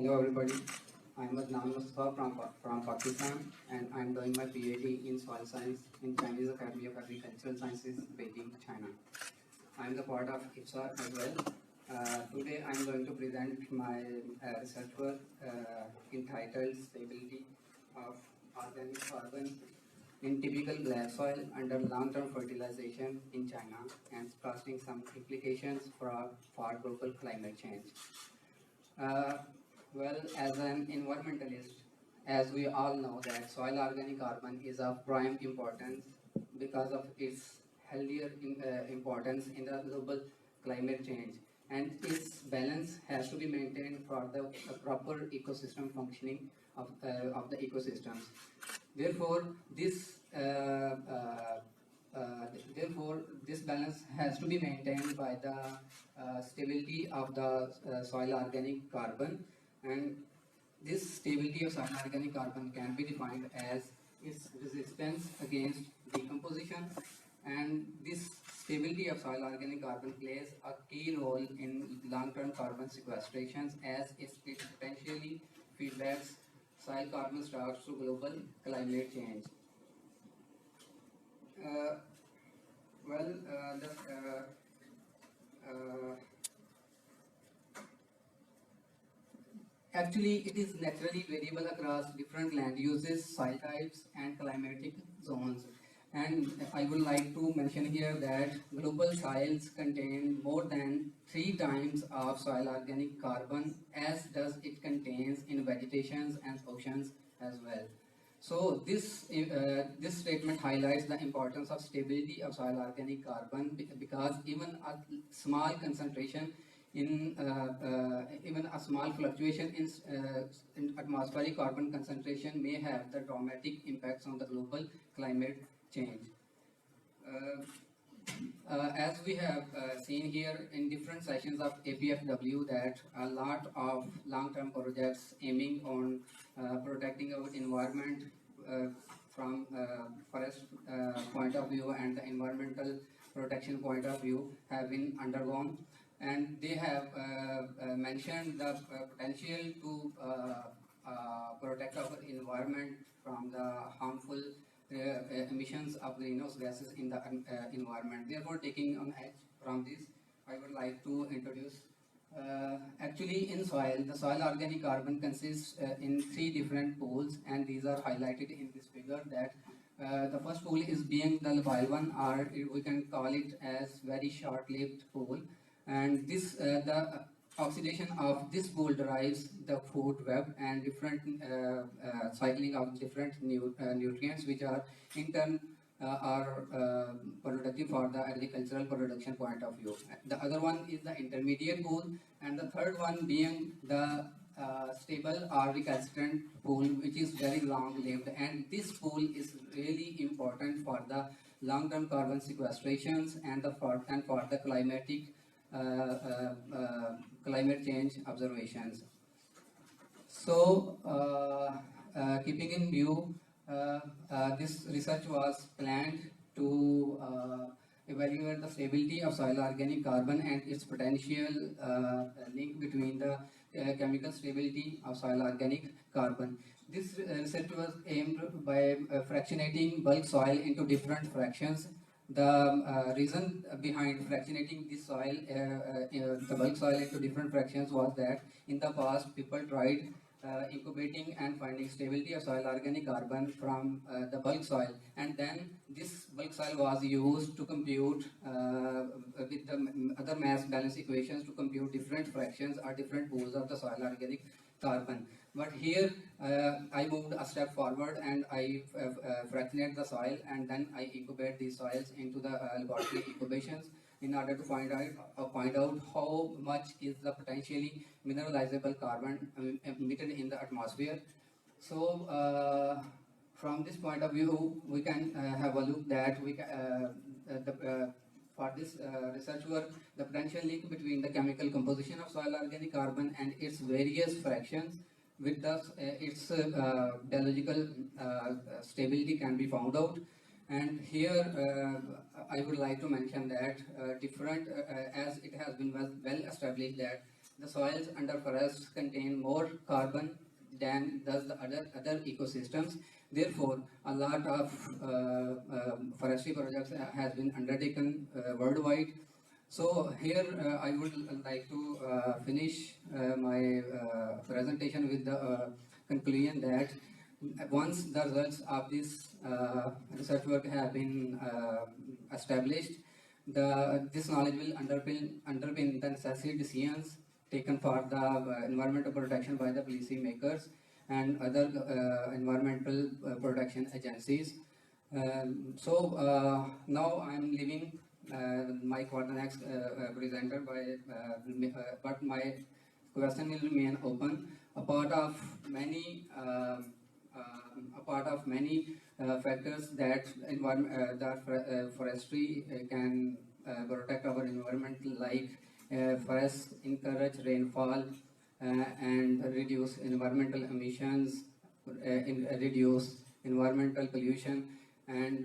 Hello everybody, I'm Adnan Mustafa from Pakistan and I'm doing my PhD in soil science in Chinese Academy of Agricultural Sciences, Beijing, China. I'm the part of IFSA as well. Today I'm going to present my research work entitled Stability of Organic Carbon in Typical Black Soil Under Long-Term Fertilization in China and casting some implications for global climate change. Uh, well, as an environmentalist, as we all know that soil organic carbon is of prime importance because of its healthier importance in the global climate change, and its balance has to be maintained for the proper ecosystem functioning of the ecosystems. Therefore, this balance has to be maintained by the stability of the soil organic carbon, and this stability of soil organic carbon can be defined as its resistance against decomposition, and this stability of soil organic carbon plays a key role in long-term carbon sequestrations as it potentially feedbacks soil carbon stocks to global climate change. Uh, well, uh, Actually, it is naturally variable across different land uses, soil types, and climatic zones. And I would like to mention here that global soils contain more than 3 times of soil organic carbon as does it contains in vegetations and oceans as well. So this statement highlights the importance of stability of soil organic carbon because even a small concentration even a small fluctuation in atmospheric carbon concentration may have the dramatic impacts on the global climate change. As we have seen here in different sessions of APFW that a lot of long-term projects aiming on protecting our environment from forest point of view and the environmental protection point of view have been undergone, and they have mentioned the potential to protect our environment from the harmful emissions of greenhouse gases in the environment. Therefore, taking on edge from this, I would like to introduce. Actually, in soil, the soil organic carbon consists in 3 different pools, and these are highlighted in this figure. That the first pool is being the labile one, or we can call it as very short-lived pool, and this the oxidation of this pool derives the food web and different cycling of different nutrients which are in turn are productive for the agricultural production point of view. The other one is the intermediate pool, and the third one being the stable or recalcitrant pool, which is very long lived, and this pool is really important for the long-term carbon sequestrations and for the climate change observations. So, keeping in view, this research was planned to evaluate the stability of soil organic carbon and its potential link between the chemical stability of soil organic carbon. This research was aimed by fractionating bulk soil into different fractions. The reason behind fractionating this soil, the bulk soil into different fractions was that in the past people tried incubating and finding stability of soil organic carbon from the bulk soil, and then this bulk soil was used to compute with the other mass balance equations to compute different fractions or different pools of the soil organic carbon. But here I moved a step forward and I fractionate the soil, and then I incubate these soils into the laboratory incubations in order to find out how much is the potentially mineralizable carbon emitted in the atmosphere. So from this point of view, we can have a look that for this research work, the potential link between the chemical composition of soil organic carbon and its various fractions with its biological stability can be found out. And here I would like to mention that as it has been well established that The soils under forests contain more carbon than does the other ecosystems. Therefore, a lot of forestry projects has been undertaken worldwide. So here I would like to finish my presentation with the conclusion that once the results of this research work have been established, this knowledge will underpin the necessary decisions taken for the environmental protection by the policy makers and other environmental protection agencies. Now I am leaving mic for the next presenter, but my question will remain open. A part of many factors that forestry can protect our environment, like forests encourage rainfall and reduce environmental emissions, reduce environmental pollution, and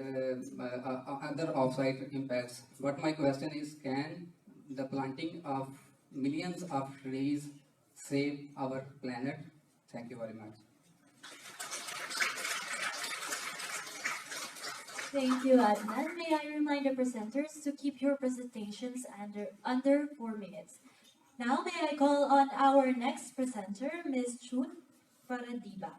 other off-site impacts. But my question is, can the planting of millions of trees save our planet? Thank you very much. Thank you, Adnan. May I remind the presenters to keep your presentations under 4 minutes. Now, may I call on our next presenter, Ms. Chun Faradiba.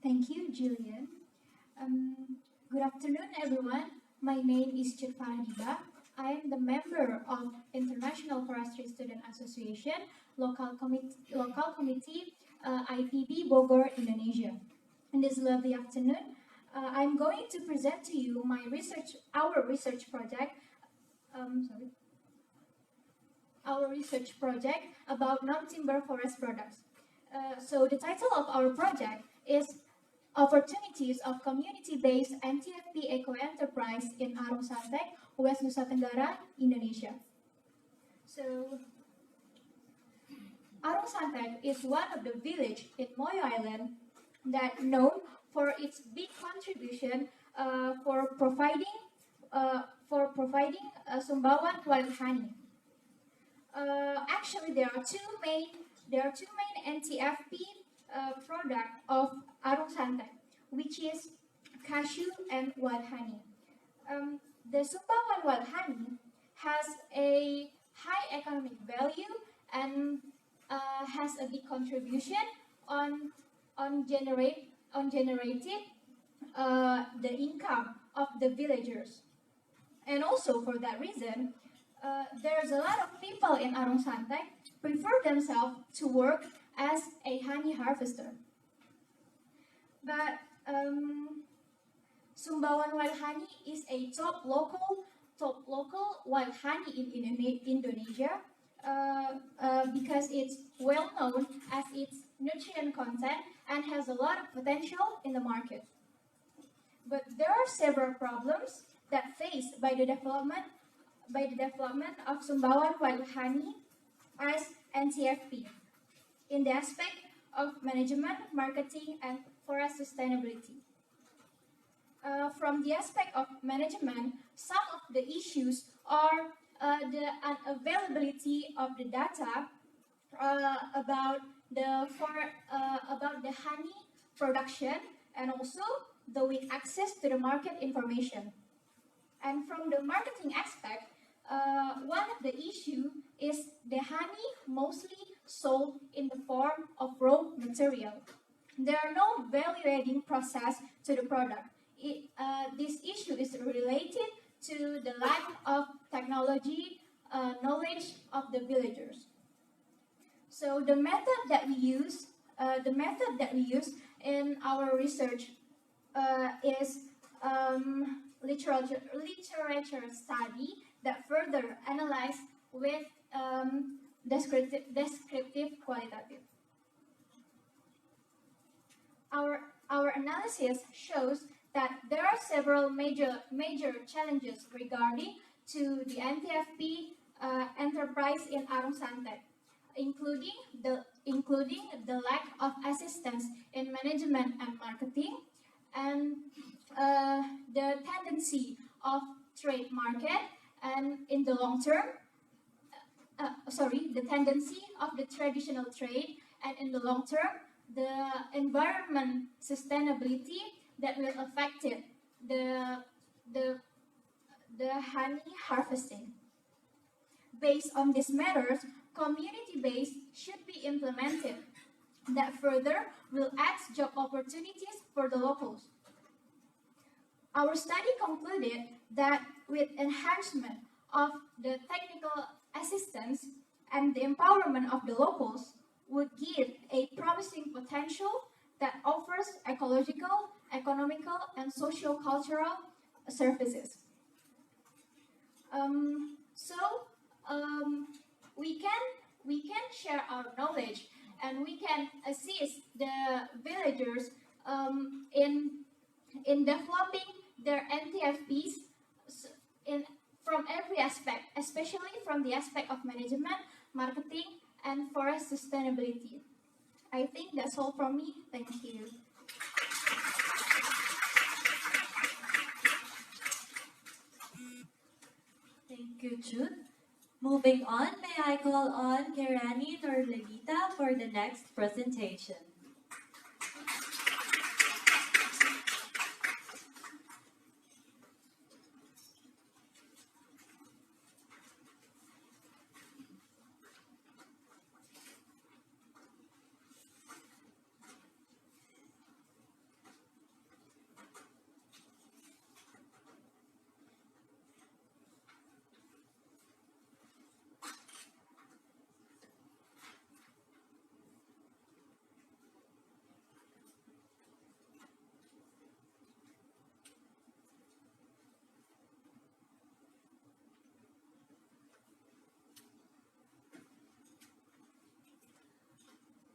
Thank you, Jillian. Good afternoon, everyone. My name is Chut Faradiba. I am the member of International Forestry Student Association, local committee, IPB Bogor, Indonesia. In this lovely afternoon, I'm going to present to you our research project about non-timber forest products. So the title of our project is Opportunities of Community-Based NTFP Eco-Enterprise in Arung Santek, West Nusa Tenggara, Indonesia. So, Arung Santek is one of the villages in Moyo Island that known for its big contribution for providing Sumbawan wild honey. Actually, there are two main NTFP product of Arung Santek, which is cashew and wild honey. The Sumbawan wild honey has a high economic value and has a big contribution on generating the income of the villagers. And also for that reason, there's a lot of people in Arung Santek prefer themselves to work as a honey harvester. But Sumbawan wild honey is a top local wild honey in Indonesia because it's well known as its nutrient content and has a lot of potential in the market. But there are several problems that faced by the development of Sumbawan wild honey as NTFP in the aspect of management, marketing, and forest sustainability. From the aspect of management, some of the issues are the unavailability of the data about the honey production, and also the weak access to the market information. And from the marketing aspect, one of the issue is the honey mostly sold in the form of raw material. There are no value-adding process to the product. This issue is related to the lack of technology knowledge of the villagers. So the method that we use in our research is literature study that further analyze with descriptive qualitative. Our analysis shows that there are several major challenges regarding to the NTFP enterprise in Arung Santet, including the lack of assistance in management and marketing, and the tendency of trade market, and in the long term, the tendency of the traditional trade, and in the long term, the environment sustainability that will affect it, the honey harvesting. Based on these matters, community-based should be implemented that further will add job opportunities for the locals. Our study concluded that with enhancement of the technical assistance and the empowerment of the locals would give a promising potential that offers ecological, economical, and socio-cultural services. We can share our knowledge, and we can assist the villagers in developing their NTFPs from every aspect, especially from the aspect of management, marketing, and forest sustainability. I think that's all from me. Thank you. Thank you, Jude. Moving on, may I call on Kirani Norlegita for the next presentation.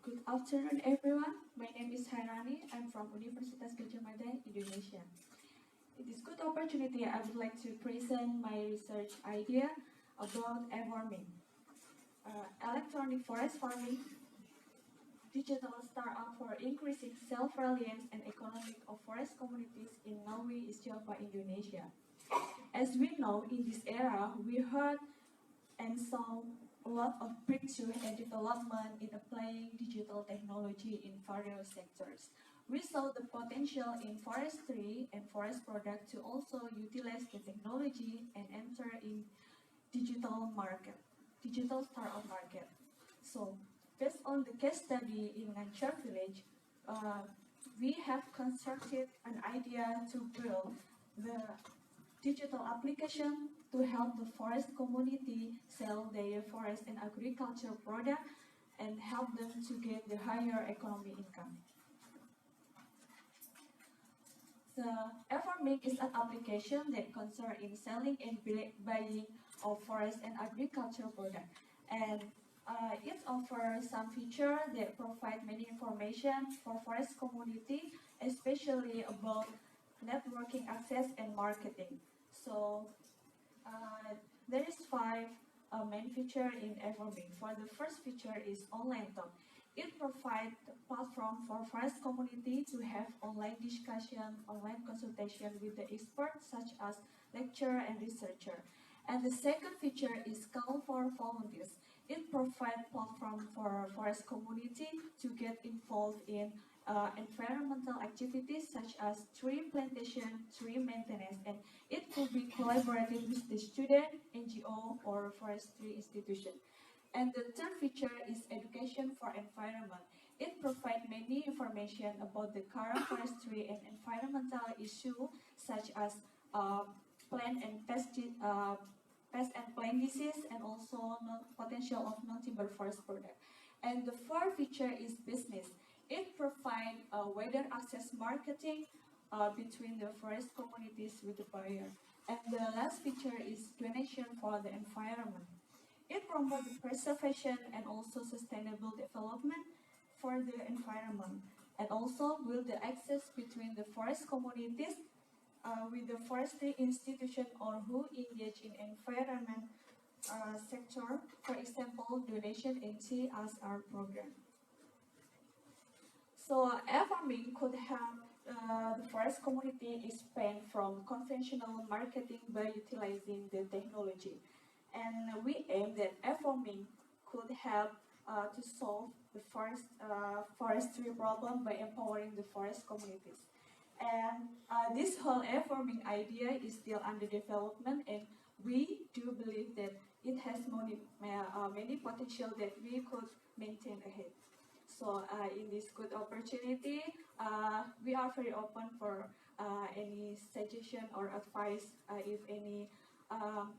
Good afternoon, everyone. My name is Hairani. I'm from Universitas Gadjah Mada, Indonesia. In this good opportunity, I would like to present my research idea about e-farming, electronic forest farming, digital startup for increasing self-reliance and economic of forest communities in Ngawi, East Java, Indonesia. As we know, in this era, we heard and saw a lot of breakthrough and development in applying digital technology in various sectors. We saw the potential in forestry and forest product to also utilize the technology and enter in digital startup market. So, based on the case study in Nganchar village, we have constructed an idea to build the digital application to help the forest community sell their forest and agriculture product and help them to get the higher economic income. The e-farming is an application that concerns in selling and buying of forest and agriculture product, and it offers some features that provide many information for forest community, especially about networking access and marketing. So there is five main feature in e-farming. For the first feature is online talk. It provides a platform for forest community to have online discussion, online consultation with the experts such as lecturer and researcher. And the second feature is call for volunteers. It provides platform for forest community to get involved in environmental activities such as tree plantation, tree maintenance, and it could be collaborated with the student, NGO, or forestry institution. And the third feature is education for environment. It provides many information about the current forestry and environmental issue such as plant and pest and plant disease, and also potential of non-timber forest product. And the fourth feature is business. It provides weather access marketing between the forest communities with the buyer. And the last feature is donation for the environment. It promotes the preservation and also sustainable development for the environment, and also build the access between the forest communities with the forestry institution or who engage in environment sector, for example, donation in CSR program. So air farming could help the forest community expand from conventional marketing by utilizing the technology. And we aim that air farming could help to solve the forestry problem by empowering the forest communities. And this whole air farming idea is still under development, and we do believe that it has many potential that we could maintain ahead. So in this good opportunity, we are very open for any suggestion or advice um,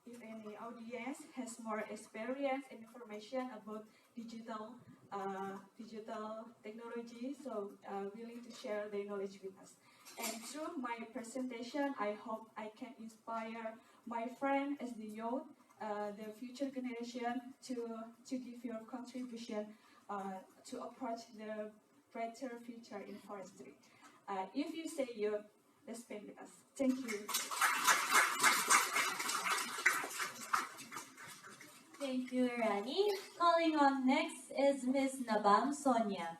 if any audience has more experience and information about digital technology, so willing to share their knowledge with us. And through my presentation, I hope I can inspire my friend as the youth, the future generation to give your contribution to approach the brighter future in forestry. If you say you, let's spend with us. Thank you. Thank you, Rani. Calling on next is Ms. Nabam Sonia.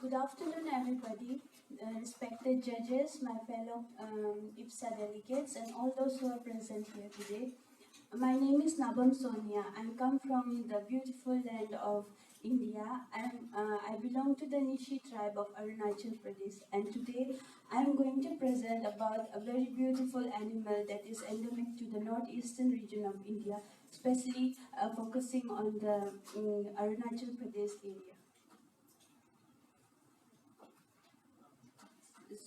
Good afternoon, everybody. Respected judges, my fellow IFSA delegates, and all those who are present here today. My name is Nabam Sonia. I come from the beautiful land of India. I belong to the Nishi tribe of Arunachal Pradesh, and today I am going to present about a very beautiful animal that is endemic to the northeastern region of India, especially focusing on the Arunachal Pradesh area.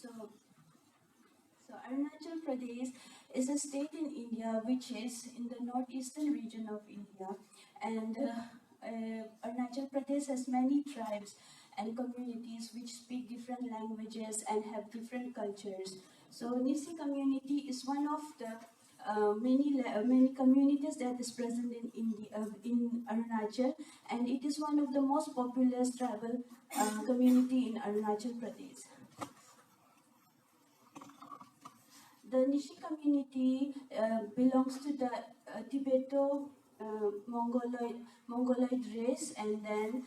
So Arunachal Pradesh is a state in India which is in the northeastern region of India, and Arunachal Pradesh has many tribes and communities which speak different languages and have different cultures. So Nisi community is one of the many communities that is present in India, in Arunachal, and it is one of the most populous tribal community in Arunachal Pradesh. The Nishi community belongs to the Tibeto-Mongoloid race, and then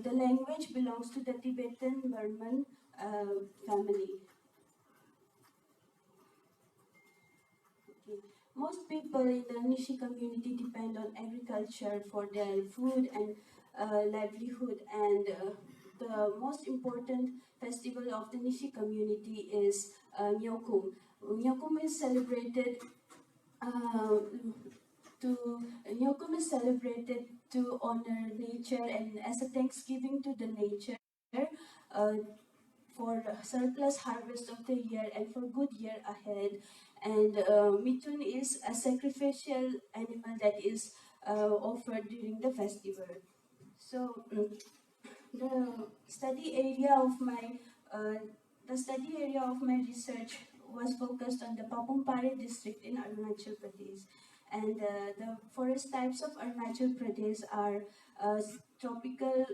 the language belongs to the Tibetan-Burman family. Okay. Most people in the Nishi community depend on agriculture for their food and livelihood, and the most important festival of the Nishi community is Nyokum. Nyokum is celebrated to honor nature and as a thanksgiving to the nature uh, for surplus harvest of the year and for good year ahead. And Mithun is a sacrificial animal that is offered during the festival. So the study area of my research was focused on the Papumpare district in Arunachal Pradesh, and the forest types of Arunachal Pradesh are tropical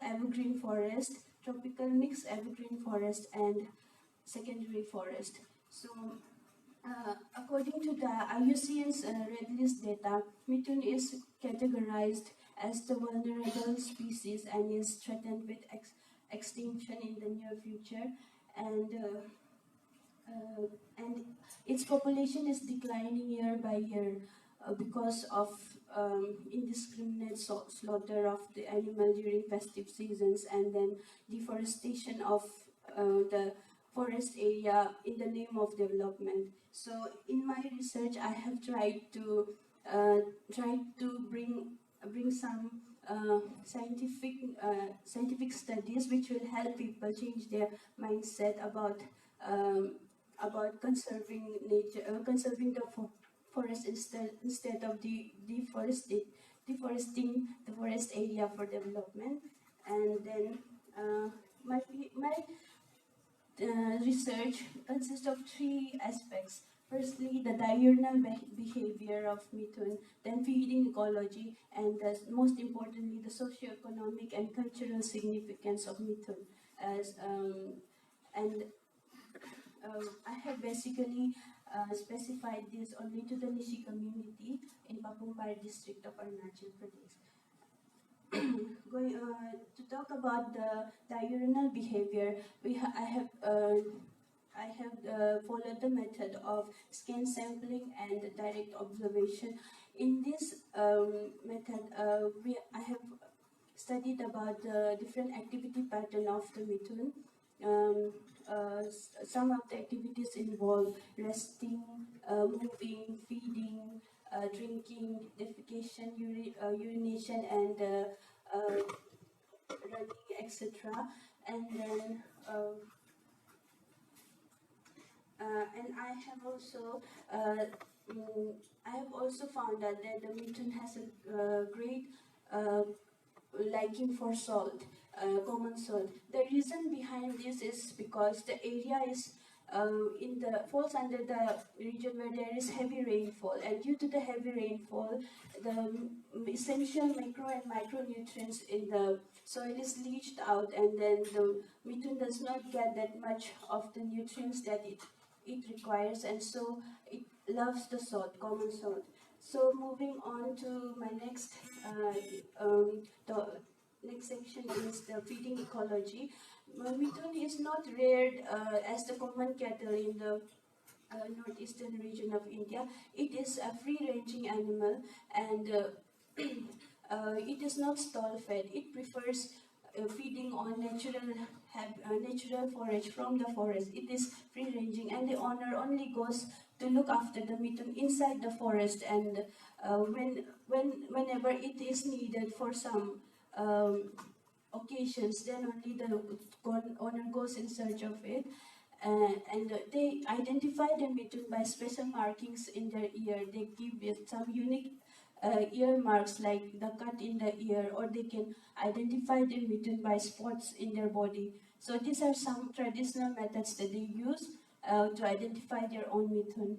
evergreen forest, tropical mixed evergreen forest, and secondary forest. So, according to the IUCN's Red List data, Mithun is categorized as the vulnerable species and is threatened with extinction in the near future, and its population is declining year by year because of indiscriminate slaughter of the animal during festive seasons, and then deforestation of the forest area in the name of development. So in my research, I have uh, tried to bring some scientific studies which will help people change their mindset um, about conserving nature, conserving the forest instead of deforesting the forest area for development. And then my research consists of three aspects. Firstly, the diurnal behavior of methuen, then feeding ecology, and most importantly, the socio-economic and cultural significance of methuen. As and I have basically specified this only to the Nishi community in Papumpar district of Arunachal Pradesh. Going to talk about the diurnal behavior, I have followed the method of scan sampling and direct observation. In this method, I have studied about the different activity pattern of the methuen. Some of the activities involve resting, moving, feeding, drinking, defecation, urination, and running, etc. And then and I have also found out that the methuen has a great liking for salt, common salt. The reason behind this is because the area is falls under the region where there is heavy rainfall, and due to the heavy rainfall, the essential macro and micronutrients in the soil is leached out, and then the methuen does not get that much of the nutrients that it requires, and so it loves the salt, common salt. So moving on to my the next section is the feeding ecology. Methuen is not reared as the common cattle in the northeastern region of India. It is a free-ranging animal, and it is not stall-fed. It prefers feeding on natural forage from the forest. It is free-ranging, and the owner only goes to look after the methuen inside the forest, and whenever it is needed for some occasions, then only the owner goes in search of it. And they identify the methuen by special markings in their ear. They give it some unique ear marks like the cut in the ear, or they can identify the methuen by spots in their body. So these are some traditional methods that they use to identify their own methuen.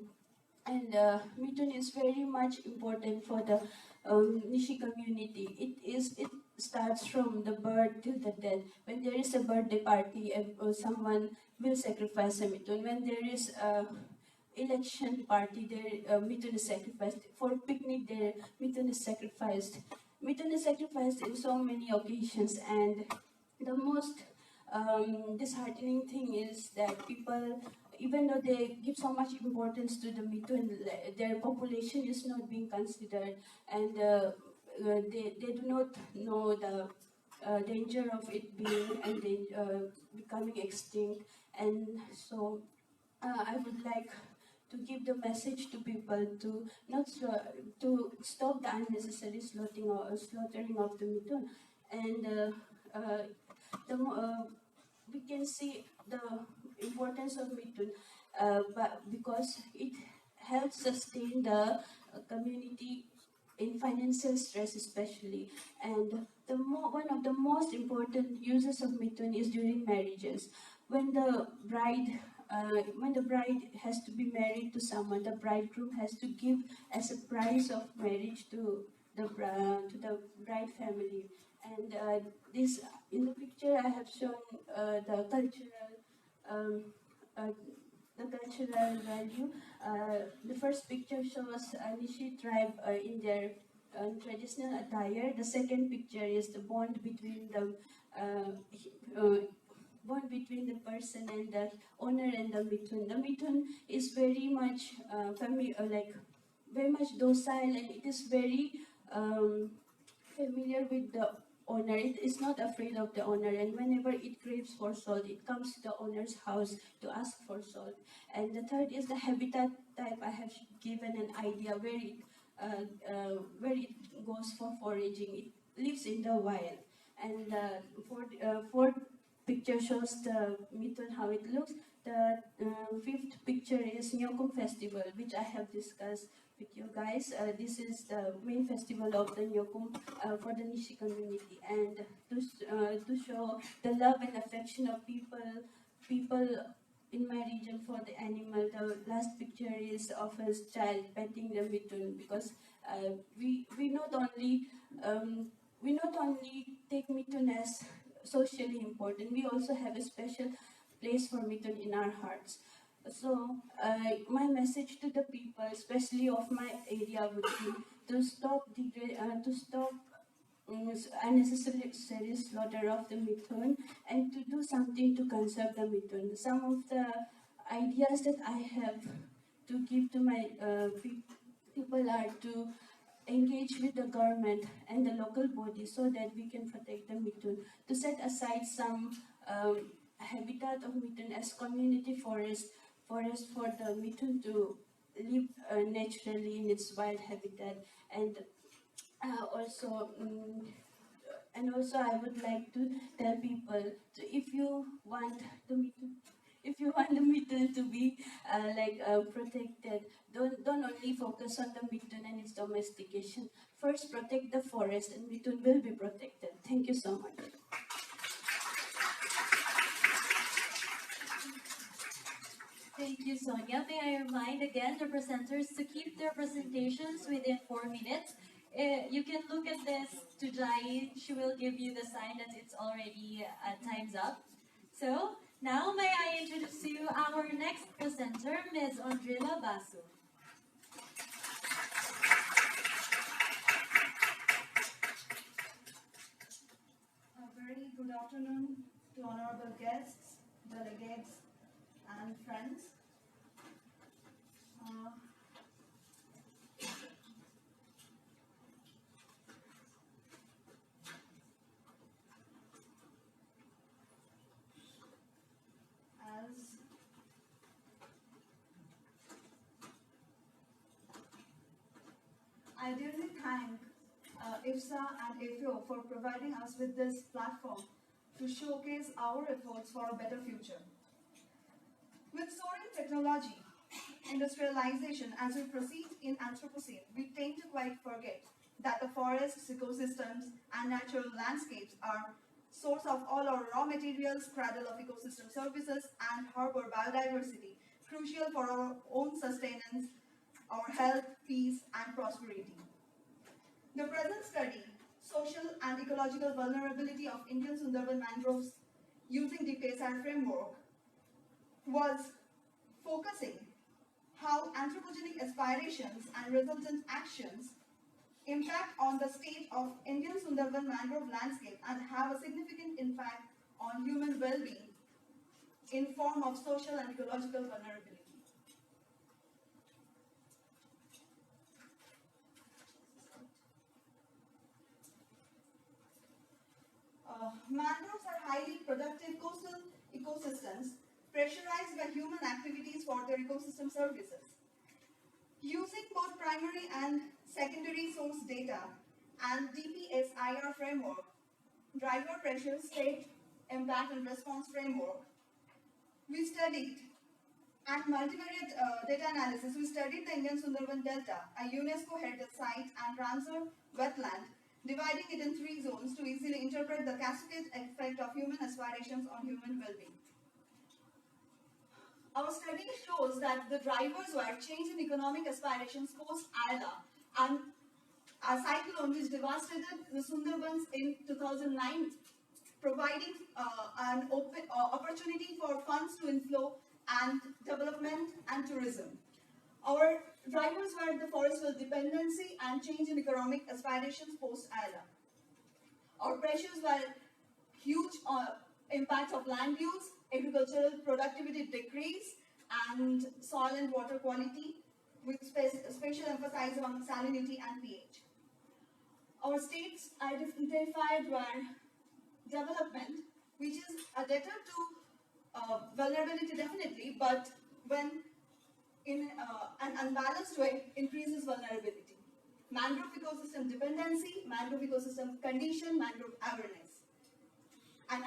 And methuen is very much important for the Nishi community. It starts from the birth till the death. When there is a birthday party, someone will sacrifice a methuen. When there is a election party, their methuen is sacrificed. For picnic, their methuen is sacrificed. Methuen is sacrificed in so many occasions, and the most disheartening thing is that people, even though they give so much importance to the methuen, their population is not being considered, and they do not know the danger of it being and becoming extinct. And so I would like to give the message to people to not to stop the unnecessary slaughtering of the methuen, and we can see the importance of methuen, but because it helps sustain the community in financial stress especially. And one of the most important uses of methuen is during marriages. When the bride has to be married to someone, the bridegroom has to give as a price of marriage to the bride family. And this in the picture I have shown um, uh, the cultural value. The first picture shows Nishi tribe in their traditional attire. The second picture is the bond between the person and the owner and the methuen. The methuen is very much very much docile, and it is very familiar with the owner. It is not afraid of the owner, and whenever it craves for salt, it comes to the owner's house to ask for salt. And the third is the habitat type. I have given an idea where it goes for foraging. It lives in the wild. And fourth picture shows the method how it looks. The fifth picture is Nyokum Festival, which I have discussed with you guys. This is the main festival of the Nyokum for the Nishi community, and to show the love and affection of people in my region for the animal. The last picture is of a child petting the mithun, because we not only take mithun as socially important, we also have a special place for mithun in our hearts. So my message to the people, especially of my area, would be to stop unnecessary slaughter of the mithun, and to do something to conserve the mithun. Some of the ideas that I have to give to my people are to engage with the government and the local bodies so that we can protect the mithun, to set aside some habitat of mithun as community forest for the mithun to live naturally in its wild habitat. And also I would like to tell people, if you want the mithun to be protected, don't only focus on the mithun and its domestication. First, protect the forest, and mithun will be protected. Thank you so much. Thank you, Sonia. May I remind again the presenters to keep their presentations within 4 minutes. You can look at this to Jai. She will give you the sign that it's already time's up. So now may I introduce to you our next presenter, Ms. Andrila Basu. A very good afternoon to honorable guests, delegates, and friends. As I dearly thank IFSA and APFW for providing us with this platform to showcase our efforts for a better future. With soaring technology, industrialization, as we proceed in Anthropocene, we tend to quite forget that the forests, ecosystems, and natural landscapes are source of all our raw materials, cradle of ecosystem services, and harbor biodiversity, crucial for our own sustenance, our health, peace, and prosperity. The present study, Social and Ecological Vulnerability of Indian Sundarban Mangroves using DPSR framework, was focusing how anthropogenic aspirations and resultant actions impact on the state of Indian Sundarban mangrove landscape and have a significant impact on human well-being in form of social and ecological vulnerability. Mangroves are highly productive coastal ecosystems pressurized by human activities for their ecosystem services. Using both primary and secondary source data and DPSIR framework, driver pressure, state, impact and response framework, we studied, and multivariate data analysis, we studied the Indian Sundarban Delta, a UNESCO heritage site and Ramsar wetland, dividing it in 3 zones to easily interpret the cascade effect of human aspirations on human well-being. Our study shows that the drivers were change in economic aspirations post-Ayla and a cyclone which devastated the Sundarbans in 2009, providing an opportunity for funds to inflow and development and tourism. Our drivers were the forestful dependency and change in economic aspirations post-Ayla. Our pressures were huge impact of land use, agricultural productivity decrease, and soil and water quality, with special emphasis on salinity and pH. our states identified were development, which is a debtor to vulnerability definitely, but when in an unbalanced way increases vulnerability. Mangrove ecosystem dependency, mangrove ecosystem condition, mangrove awareness. And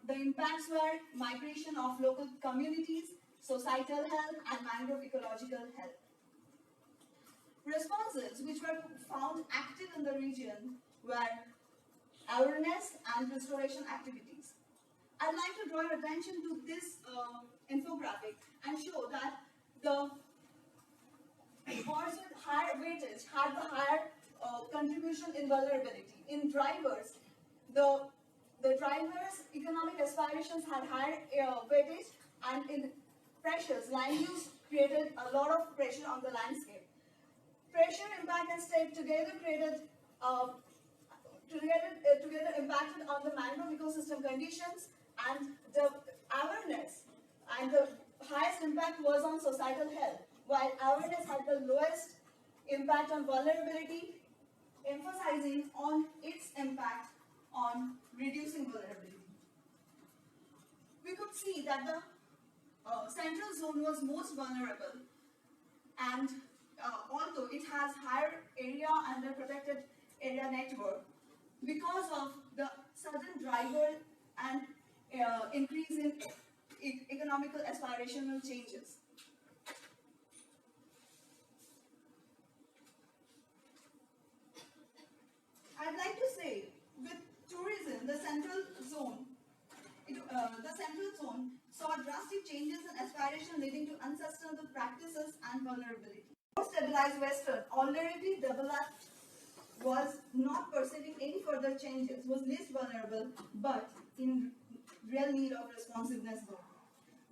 the impacts were migration of local communities, societal health, and mangrove ecological health. Responses which were found active in the region were awareness and restoration activities. I'd like to draw your attention to this infographic and show that the horse with higher weightage had the higher contribution in vulnerability. In drivers, the drivers' economic aspirations had higher weightage, and in pressures, land use created a lot of pressure on the landscape. Pressure, impact, and state together created together impacted on the mangrove ecosystem conditions, and the awareness and the highest impact was on societal health, while awareness had the lowest impact on vulnerability, emphasizing on its impact on reducing vulnerability. We could see that the central zone was most vulnerable, and although it has higher area under protected area network, because of the sudden driver and increase in economical aspirational changes. I'd like to say, with tourism, the central zone saw drastic changes in aspiration leading to unsustainable practices and vulnerability. More stabilized Western, already developed, was not perceiving any further changes, was least vulnerable, but in real need of responsiveness though.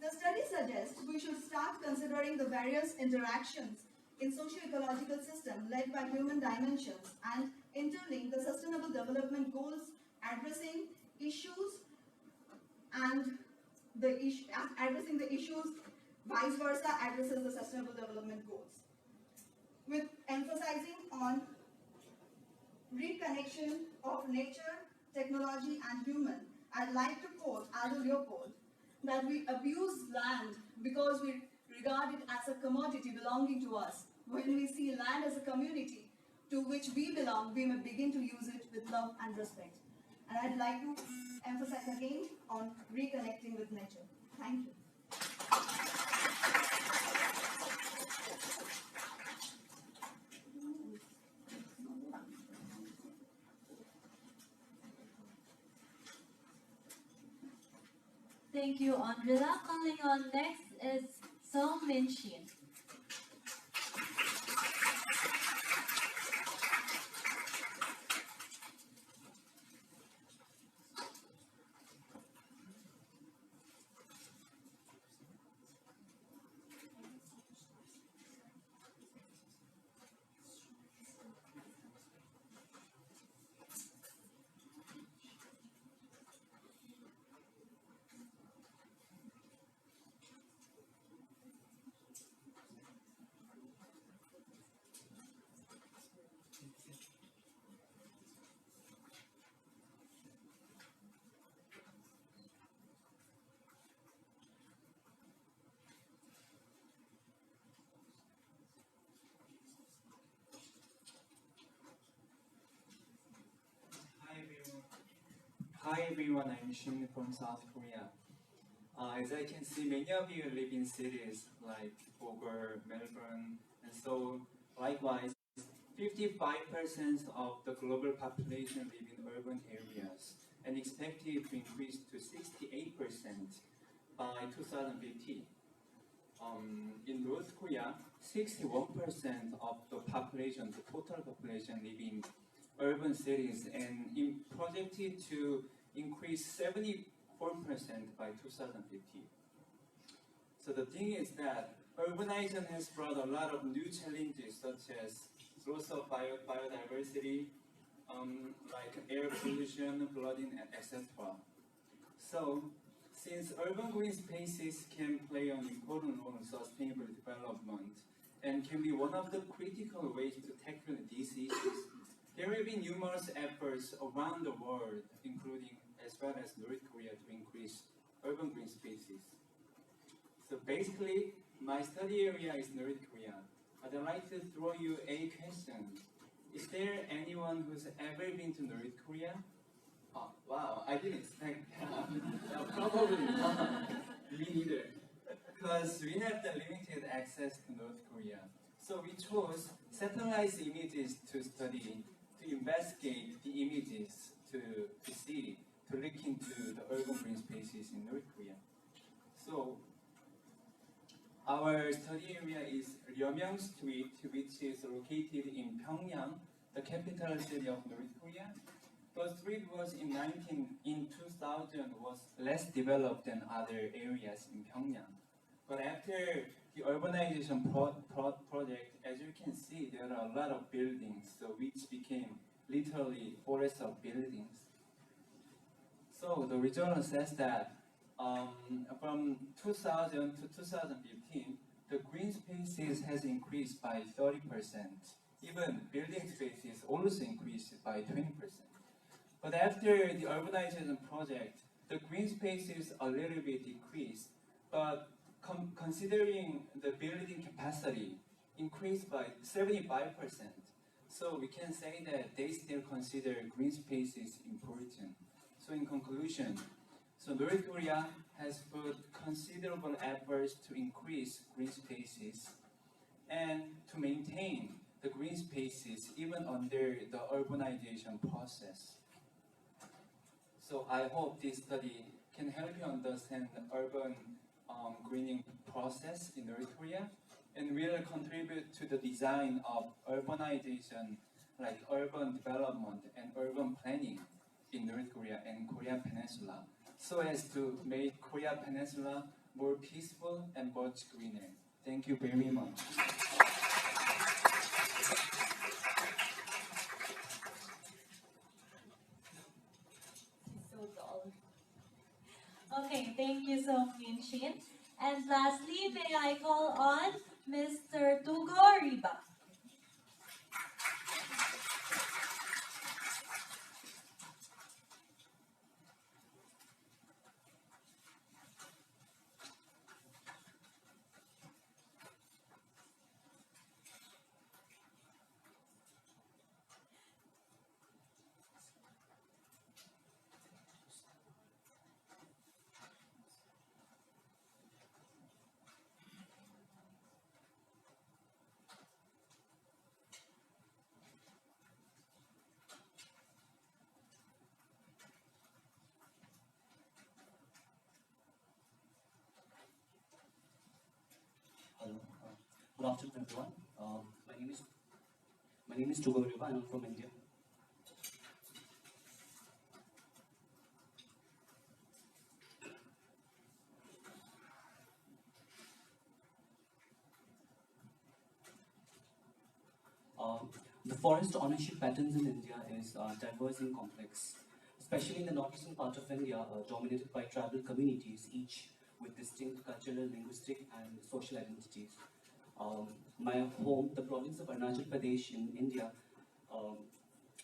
The study suggests we should start considering the various interactions in socio-ecological system led by human dimensions and interlink the sustainable development goals addressing issues and addressing the issues, vice versa addresses the sustainable development goals. With emphasizing on reconnection of nature, technology, and human, I'd like to quote Aldo Leopold that we abuse land because we regard it as a commodity belonging to us. When we see land as a community to which we belong, we may begin to use it with love and respect. And I'd like to emphasize again on reconnecting with nature. Thank you. Thank you, Andrea. Calling on next is Song Min Shin. Hi everyone, I'm Shin from South Korea. As I can see, many of you live in cities like Bogor, Melbourne, and so likewise, 55% of the global population live in urban areas and expected to increase to 68% by 2050. In North Korea, 61% of the population, the total population, live in urban cities and projected to increase 74% by 2050. So the thing is that urbanization has brought a lot of new challenges such as loss of biodiversity, like air pollution, flooding, etc. So since urban green spaces can play an important role in sustainable development and can be one of the critical ways to tackle these issues, There will be numerous efforts around the world, including as well as North Korea, to increase urban green spaces. So basically, my study area is North Korea. I'd like to throw you a question. Is there anyone who's ever been to North Korea? Oh, wow, I didn't expect that. Probably not. Me neither. Because we have the limited access to North Korea. So we chose satellite images to study, to investigate the images, to see, to look into the urban green spaces in North Korea. So our study area is Ryomyeong Street, which is located in Pyongyang, the capital city of North Korea. The street was in 2000 was less developed than other areas in Pyongyang. But after the urbanization project, as you can see, there are a lot of buildings, so which became literally forests of buildings. So the result says that from 2000 to 2015, the green spaces has increased by 30%. Even building spaces also increased by 20%. But after the urbanization project, the green spaces a little bit decreased, but considering the building capacity increased by 75%. So we can say that they still consider green spaces important. So in conclusion, so North Korea has put considerable efforts to increase green spaces and to maintain the green spaces even under the urbanization process. So I hope this study can help you understand the urban greening process in North Korea and will contribute to the design of urbanization, like urban development and urban planning in North Korea and Korean Peninsula, so as to make Korea Peninsula more peaceful and much greener. Thank you very much. So dull. Okay, thank you so much, Incheon. And lastly, may I call on Mr. Tugo Riba. Hello. Good afternoon, everyone. My name is Tugo Riba, and I'm from India. The forest ownership patterns in India is diverse and complex, especially in the northeastern part of India, dominated by tribal communities, each with distinct cultural, linguistic, and social identities. My home, the province of Arunachal Pradesh in India,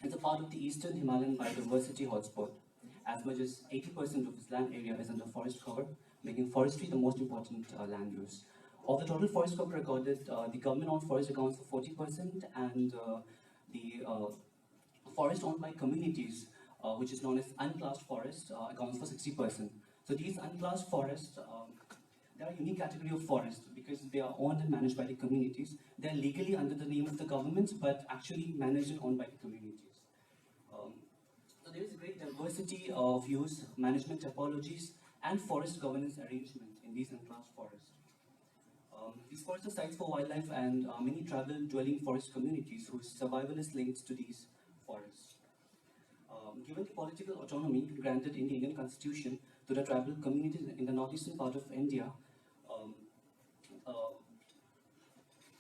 is a part of the Eastern Himalayan biodiversity hotspot. As much as 80% of its land area is under forest cover, making forestry the most important land use. Of the total forest cover recorded, the government-owned forest accounts for 40%, and the forest owned by communities, which is known as unclassed forest, accounts for 60%. So these unclassed forests, they are a unique category of forest because they are owned and managed by the communities. They are legally under the name of the government, but actually managed and owned by the communities. So there is a great diversity of use, management topologies, and forest governance arrangement in these unclassed forests. These forests are sites for wildlife and many tribal dwelling forest communities whose survival is linked to these forests. Given the political autonomy granted in the Indian Constitution to the tribal communities in the northeastern part of India,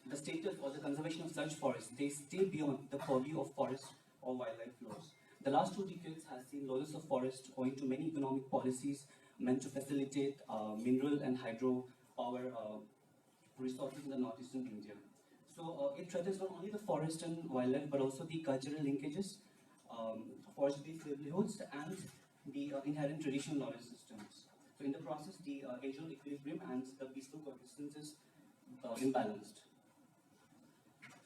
the status or the conservation of such forests, they stay beyond the purview of forest or wildlife laws. The last 2 decades has seen losses of forest owing to many economic policies meant to facilitate mineral and hydro power resources in the northeastern India. So it threatens not only the forest and wildlife, but also the cultural linkages, forest-based livelihoods, and the inherent traditional knowledge systems. So in the process, the age-old equilibrium and the peaceful coexistence is imbalanced.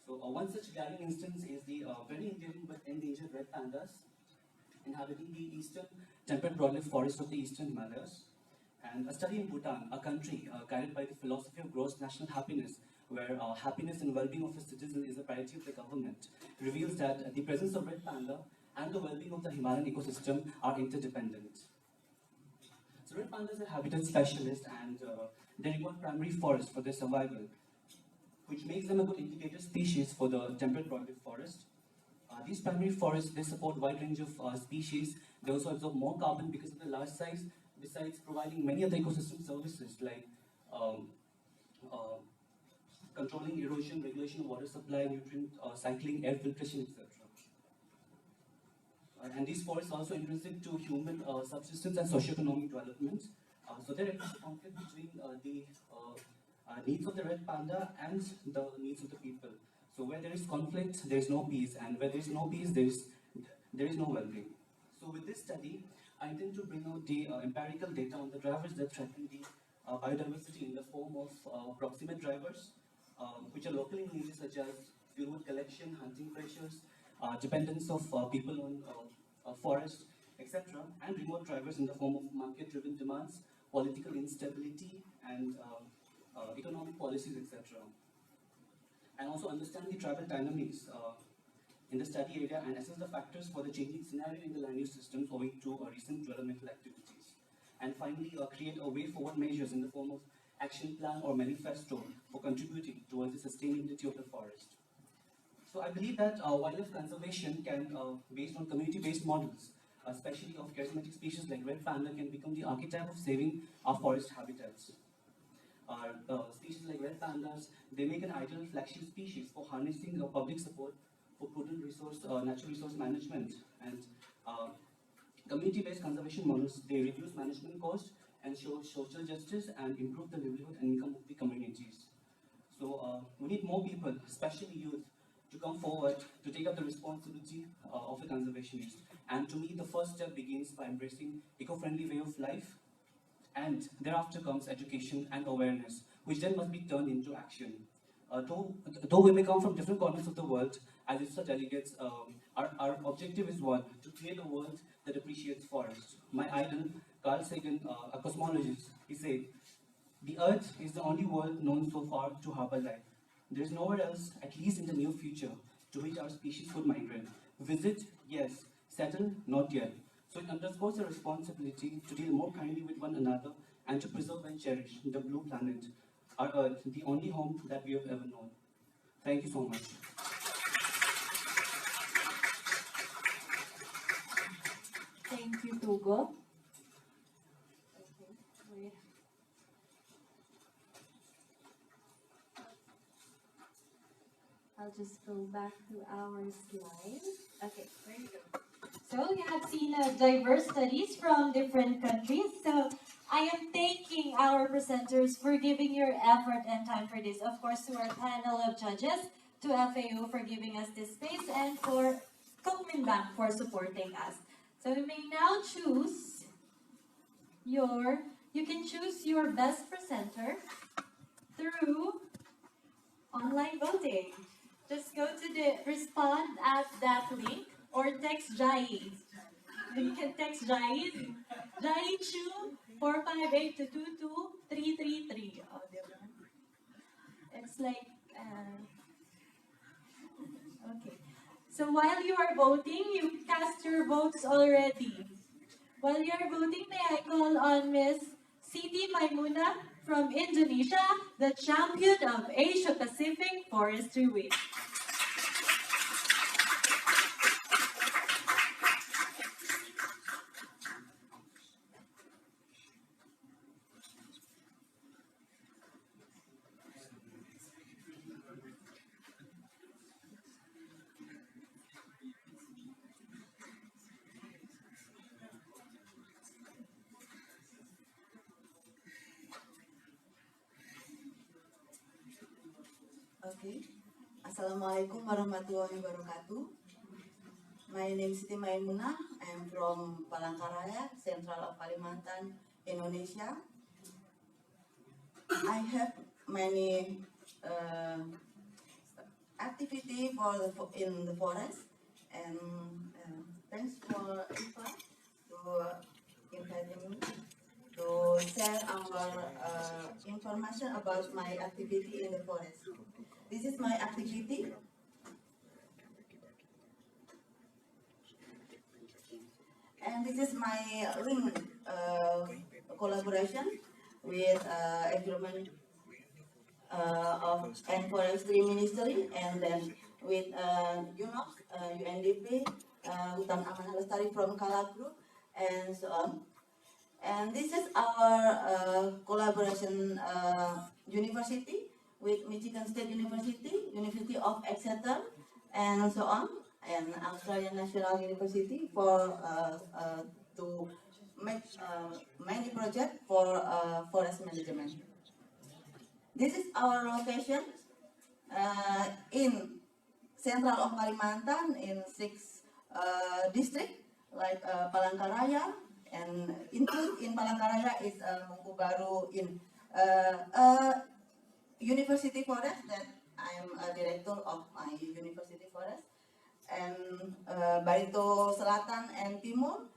So one such glaring instance is the very endearing but endangered red pandas inhabiting the eastern temperate broadleaf forest of the eastern Himalayas. And a study in Bhutan, a country guided by the philosophy of gross national happiness, where happiness and well-being of a citizen is a priority of the government, reveals that the presence of red panda and the well-being of the Himalayan ecosystem are interdependent. So red pandas are habitat specialists and they require primary forest for their survival, which makes them a good indicator species for the temperate broadleaf forest. These primary forests, they support a wide range of species. They also absorb more carbon because of the large size, besides providing many other ecosystem services like controlling erosion, regulation of water supply, nutrient cycling, air filtration, etc. And these forests are also intrinsic to human subsistence and socioeconomic development. So there exists a conflict between the needs of the red panda and the needs of the people. So where there is conflict, there is no peace, and where there is no peace, there is no well-being. So with this study, I intend to bring out the empirical data on the drivers that threaten the biodiversity in the form of proximate drivers, which are local in nature, such as fuelwood collection, hunting pressures, dependence of people on forest, etc., and remote drivers in the form of market-driven demands, political instability, and economic policies, etc. And also understand the tribal dynamics in the study area and assess the factors for the changing scenario in the land use systems owing to recent developmental activities. And finally, create a way forward measures in the form of action plan or manifesto for contributing towards the sustainability of the forest. So I believe that wildlife conservation can, based on community-based models, especially of charismatic species like red panda, can become the archetype of saving our forest habitats. Species like red pandas, they make an ideal flagship species for harnessing public support for prudent natural resource management. And community-based conservation models, they reduce management costs, ensure social justice, and improve the livelihood and income of the communities. So we need more people, especially youth, to come forward to take up the responsibility of the conservationists. And to me, the first step begins by embracing eco-friendly way of life, and thereafter comes education and awareness, which then must be turned into action. Though we may come from different corners of the world, as IFSA delegates, our objective is one, to create a world that appreciates forests. My idol, Carl Sagan, a cosmologist, he said, "The Earth is the only world known so far to harbor life. There is nowhere else, at least in the near future, to which our species could migrate. Visit, yes. Settle, not yet." So it underscores a responsibility to deal more kindly with one another and to preserve and cherish the blue planet, our Earth, the only home that we have ever known. Thank you so much. Thank you, Togo. Okay, wait. I'll just go back to our slide. Okay, there you go. So we have seen diverse studies from different countries. So I am thanking our presenters for giving your effort and time for this. Of course, to our panel of judges, to FAO for giving us this space, and for Bank for supporting us. So we may now choose you can choose your best presenter through online voting. Just go to the respond at that link or text Jai. You can text Jai Chu 458-222-333. Oh, it's like okay. So while you are voting, you cast your votes already. While you are voting, may I call on Miss Siti Maimuna from Indonesia, the champion of Asia Pacific Forestry Week. Okay. Assalamualaikum warahmatullahi wabarakatuh. My name is Siti Maimunah. I am from Palangkaraya, Central of Kalimantan, Indonesia. I have many activity in the forest, and thanks for IFA to inviting me to share our information about my activity in the forest. This is my activity. And this is my link collaboration with environment and forestry ministry, and then with UNOPS, UNDP, Hutan Amanah Lestari from Kala Group, and so on. And this is our collaboration university with Michigan State University, University of Exeter, and so on, and Australian National University for to make many projects for forest management. This is our location in Central of Kalimantan in 6 districts like Palangkaraya, and include in Palangkaraya is Mungku Baru in University Forest that I am a director of my University Forest, and Barito Selatan and Timur,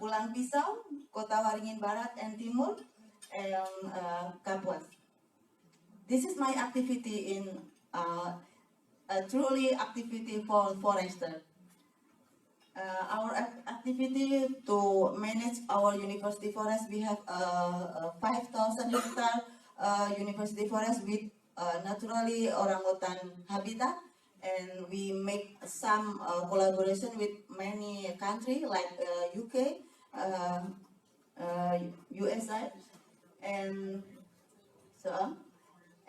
Pulang Pisau, Kota Waringin Barat and Timur, and Kapuas. This is my activity in a truly activity for forester. Our activity to manage our university forest, we have 5,000 hectare university forest with naturally orangutan habitat, and we make some collaboration with many countries like UK, USA, and so on.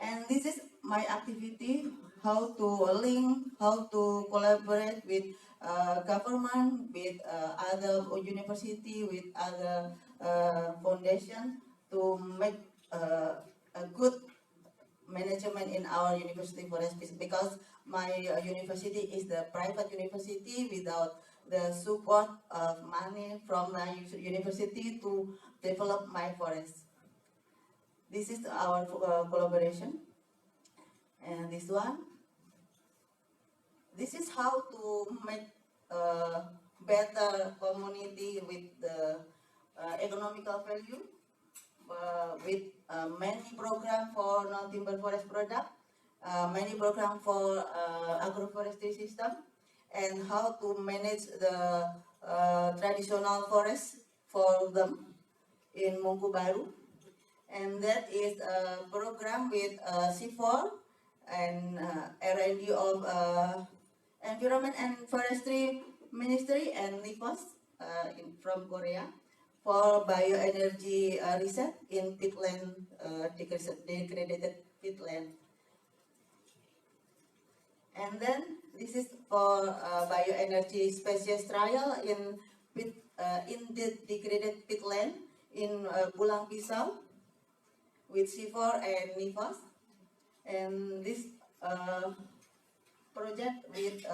And this is my activity, how to link, how to collaborate with government, with other university, with other foundation to make a good management in our university forest, because my university is the private university without the support of money from my university to develop my forest. This is our collaboration, and this one. This is how to make a better community with the economical value, with many program for non-timber forest product, many program for agroforestry system, and how to manage the traditional forest for them in Mungku Baru. And that is a program with C4 and R&D of Environment and Forestry Ministry and NIFOS from Korea for bioenergy research in peatland, degraded peatland. And then this is for bioenergy species trial in the degraded peatland in Pulang Pisau with C4 and NIFOS. And this project with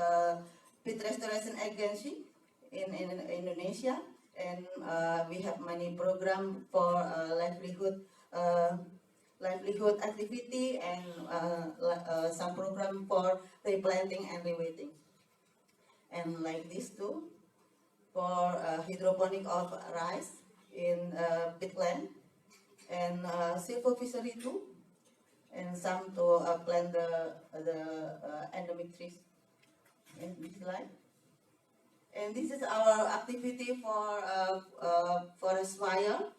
Peat Restoration Agency in Indonesia, and we have many programs for livelihood activity, and some program for replanting and reweighting. And like this too, for hydroponic of rice in peatland, and silvophysary too, and some to plant the endemic trees in this slide. And this is our activity for forest fire.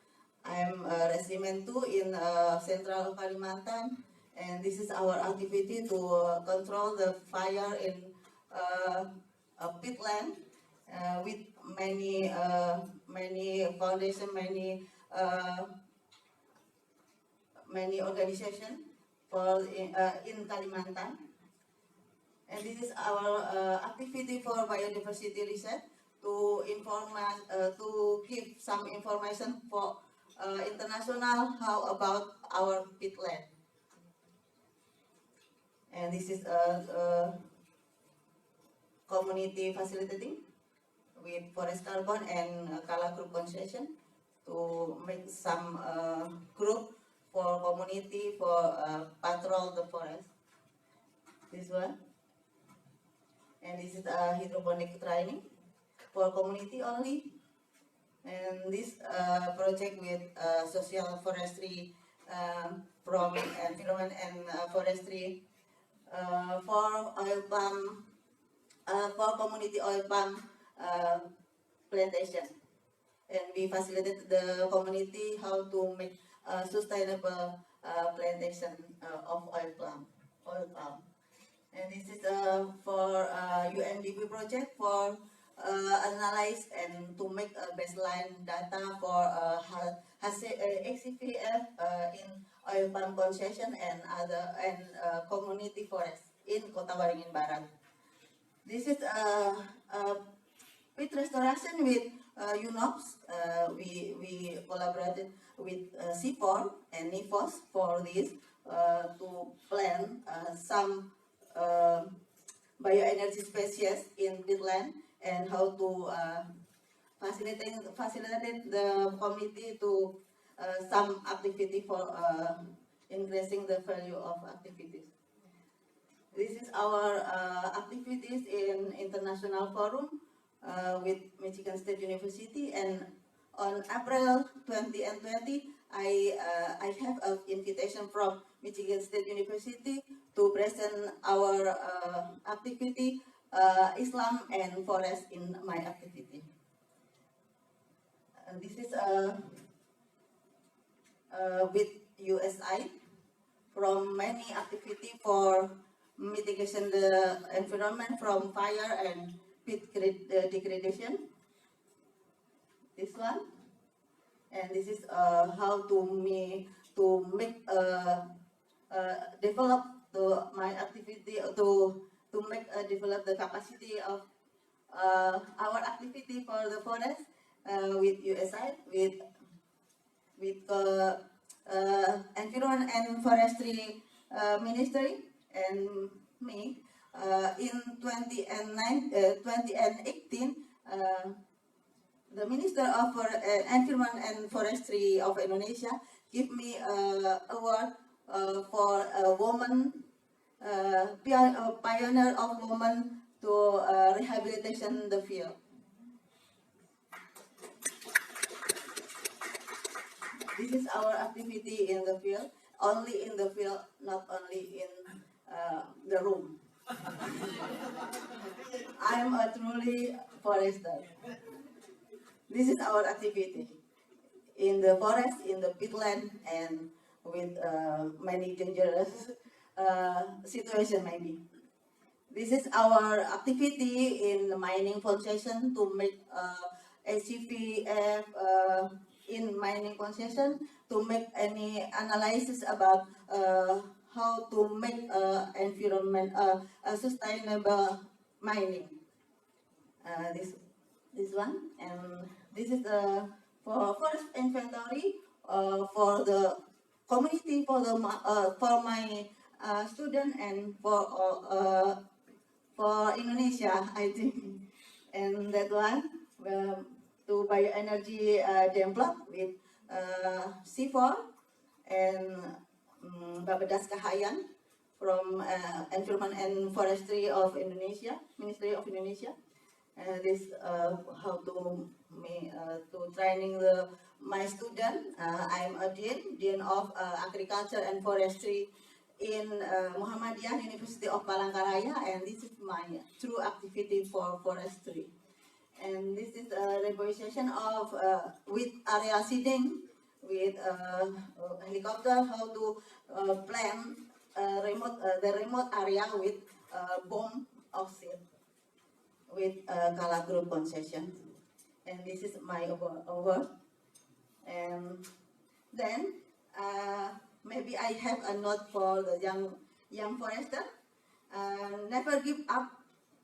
I am resident 2 in Central Kalimantan, and this is our activity to control the fire in peatland with many foundation, many organizations for in Kalimantan. And this is our activity for biodiversity research to to give some information for international how about our peatland. And this is community facilitating with forest carbon and color group concession to make some group for community for patrol the forest. This one. And this is hydroponic training for community only. And this project with social forestry from environment and forestry for oil palm, for community oil palm plantation. And we facilitate the community how to make sustainable plantation of oil palm. And this is for UNDP project for analyze and to make a baseline data for HCPF in oil palm concession and other community forest in Kota Waringin Barat. This is with restoration with UNOPS. We collaborated with C4 and NIFOS for this to plan some bioenergy species in peatland and how to facilitate the community to some activity for increasing the value of activities. This is our activities in international forum with Michigan State University, and on April 2020, I have an invitation from Michigan State University to present our activity, Islam and forest in my activity. This is with USI from many activity for mitigation the environment from fire and peat degradation. This one, and this is how to make develop my activity to make develop the capacity of our activity for the forest with USI with Environment and Forestry Ministry and me in 2018. The Minister of Environment and Forestry of Indonesia give me award for a woman, pioneer of woman to rehabilitation the field. This is our activity in the field, only in the field, not only in the room. I am a truly forester. This is our activity in the forest, in the peatland, and with many dangerous situation maybe. This is our activity in the mining concession to make HCPF in mining concession to make any analysis about how to make environment sustainable mining. This one, and this is for forest inventory for the community, for my student, and for Indonesia, I think. And that one to bioenergy develop with C4 and Babedas Kahayan from Environment and Forestry of Indonesia, Ministry of Indonesia. This how to training my student. I'm a dean of agriculture and forestry in Muhammadiyah University of Palangkaraya, and this is my true activity for forestry. And this is a negotiation of with area seeding, with helicopter, how to plan the remote area with bomb of seed with color group concession. And this is my award. And then maybe I have a note for the young forester. Never give up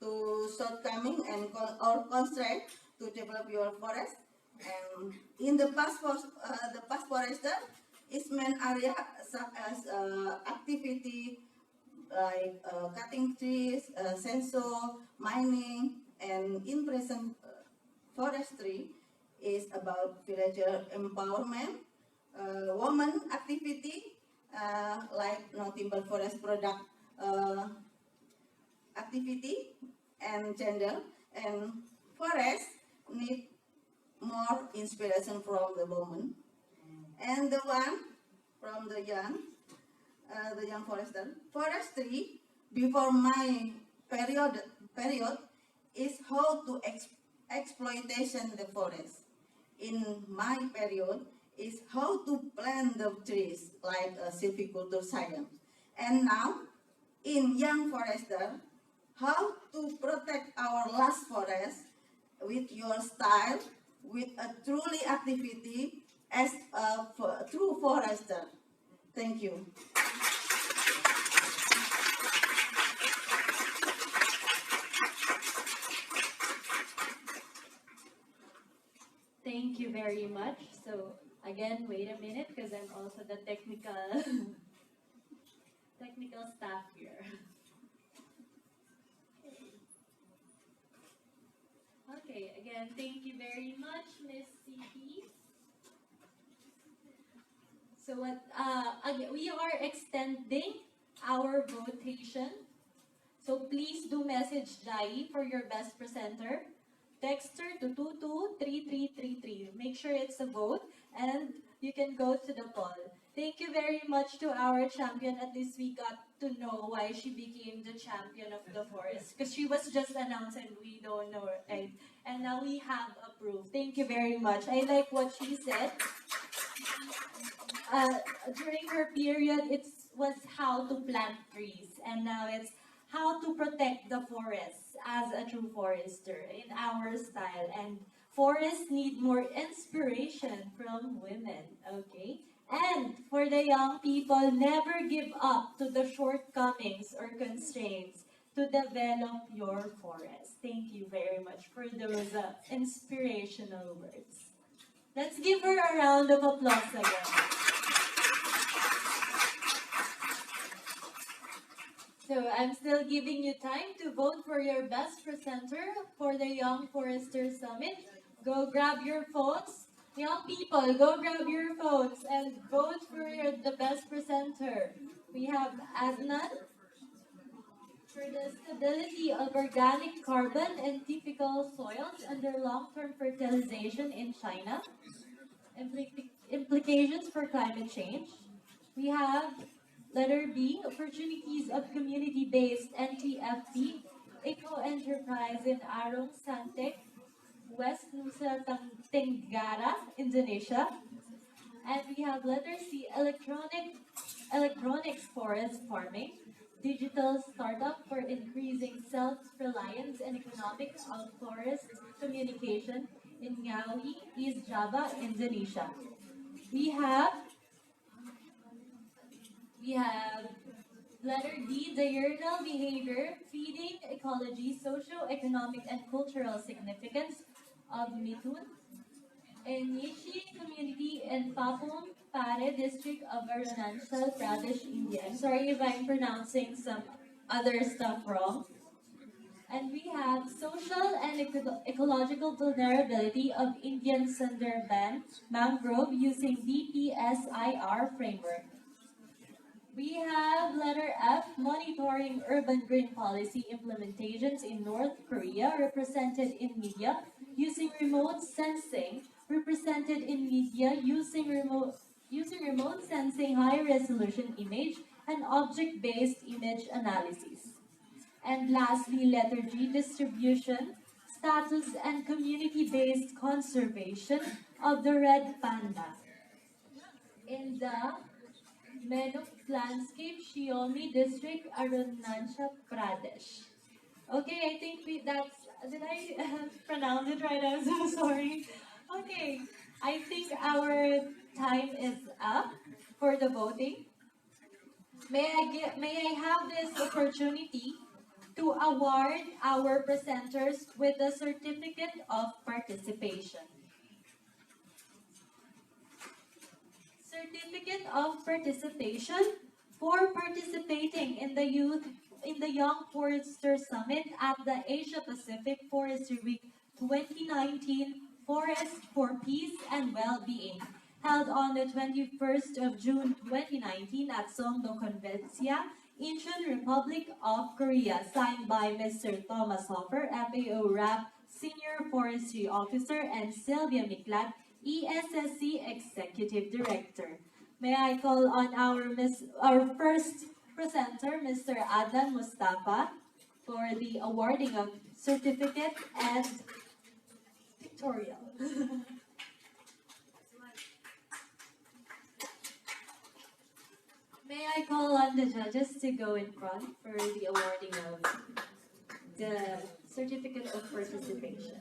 to shortcoming and or constraint to develop your forest. And in the past forester, its main area such as activity like cutting trees, sensor, mining, and in present forestry is about villager empowerment, woman activity, like no timber forest product activity and gender, and forest need more inspiration from the woman. And the one from the young forester, forestry before my period is how to exploitation the forest. In my period is how to plant the trees like silviculture science. And now in young forester, how to protect our last forest with your style, with a truly activity as a true forester. Thank you. Thank you very much. So again, wait a minute because I'm also the technical staff here. Okay, again, thank you very much, Miss CP. So again, we are extending our votation. So please do message Jai for your best presenter. Text her to 223333. Make sure it's a vote and you can go to the poll. Thank you very much to our champion. At least we got to know why she became the champion of the forest. Because she was just announced and we don't know, right? And now we have approved. Thank you very much. I like what she said. During her period, it was how to plant trees. And now it's how to protect the forests as a true forester in our style. And forests need more inspiration from women, okay? And for the young people, never give up to the shortcomings or constraints to develop your forest. Thank you very much for those inspirational words. Let's give her a round of applause again. So I'm still giving you time to vote for your best presenter for the Young Forester Summit. Go grab your phones. Young people, go grab your phones and vote for the best presenter. We have Adnan for the stability of organic carbon in typical soils under long-term fertilization in China. Implications for climate change. We have letter B, opportunities of community-based NTFP, eco-enterprise in Arong Santek, West Nusa Tenggara, Indonesia. And we have letter C, electronics forest farming, digital startup for increasing self-reliance and economics of forest communication in Ngawi, East Java, Indonesia. We have letter D, diurnal behavior, feeding, ecology, socio-economic and cultural significance of Mithun, in Nishi community in Papum Pare district of Arunachal Pradesh, India. I'm sorry if I'm pronouncing some other stuff wrong. And we have social and ecological vulnerability of Indian Sundarban mangrove using DPSIR framework. We have letter F, monitoring urban green policy implementations in North Korea, represented in media, using remote sensing, represented in media using remote sensing high-resolution image and object-based image analysis. And lastly, letter G, distribution, status, and community-based conservation of the red panda in the Menuk Landscape, Shiomi District, Arunachal Pradesh. Okay, I think did I pronounce it right? I'm so sorry. Okay, I think our time is up for the voting. May I have this opportunity to award our presenters with a certificate of participation. Certificate of participation for participating in the Young Forester Summit at the Asia Pacific Forestry Week 2019 Forest for Peace and Well-Being, held on the 21st of June 2019 at Songdo Conventia, Incheon, Republic of Korea, signed by Mr. Thomas Hoffer, FAO RAP Senior Forestry Officer, and Sylvia Miklat, ESSC Executive Director. May I call on our first presenter, Mr. Adnan Mustafa, for the awarding of certificate and pictorial. May I call on the judges to go in front for the awarding of the certificate of participation.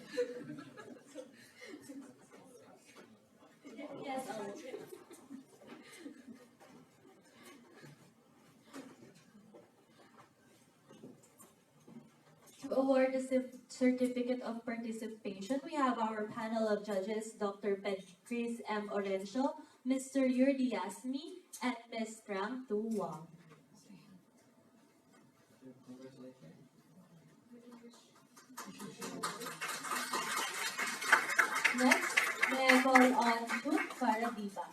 Yes, to award the certificate of participation, we have our panel of judges, Dr. Chris M. Orencio, Mr. Yurdi Yasmi, and Ms. Frank Tu Wang. Next, may I call on Ruth Faradiba.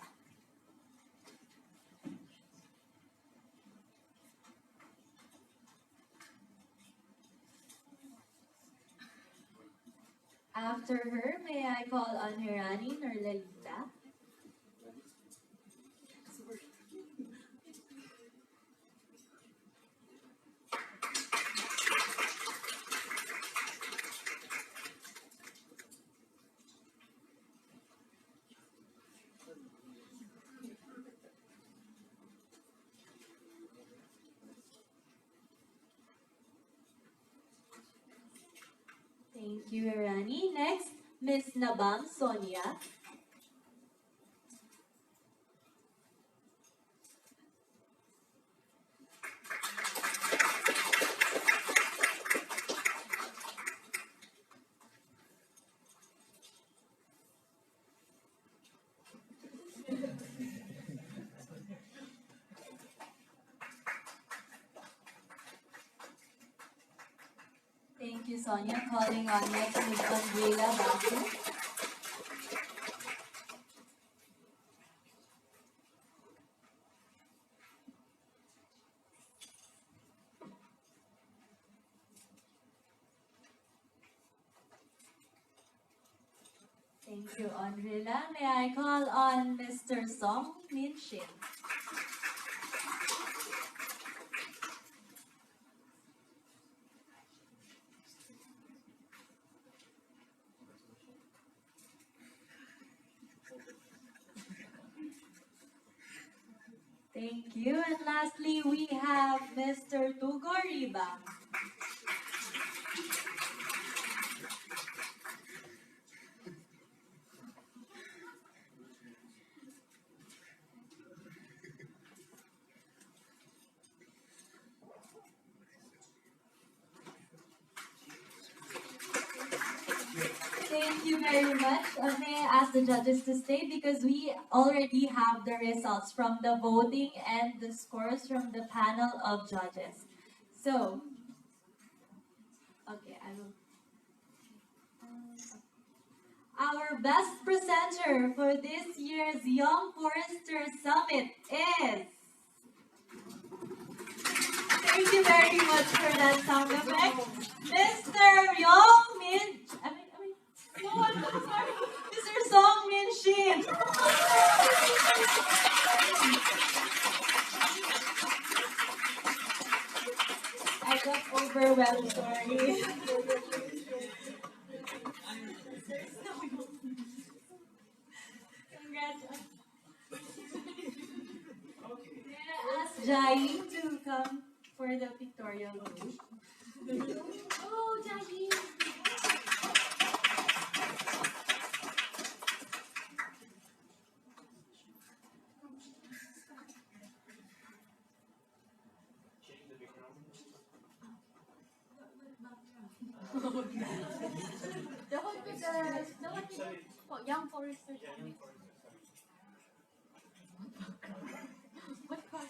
After her, may I call on Hirani Norlalita. Thank you, Rani. Next, Ms. Nabam Sonia. Thank you, Sonia. Calling on next Ms. Andrea Basu. Thank you, Andrea. May I call on Mr. Song Min Shin. Thank you. And lastly, we have Mr. Tugo Riba. Thank you very much. May I ask the judges to stay because we already have the results from the voting and the scores from the panel of judges. So, okay, I will. Our best presenter for this year's Young Forester Summit is. Thank you very much for that sound effect, Mr. Yong Min. No, I'm sorry. Mr. Song Min Shin. I got overwhelmed, sorry. Congrats. May I ask Jai to come for the pictorial group? Oh, Jai. The one with Young Forester Summit. What part?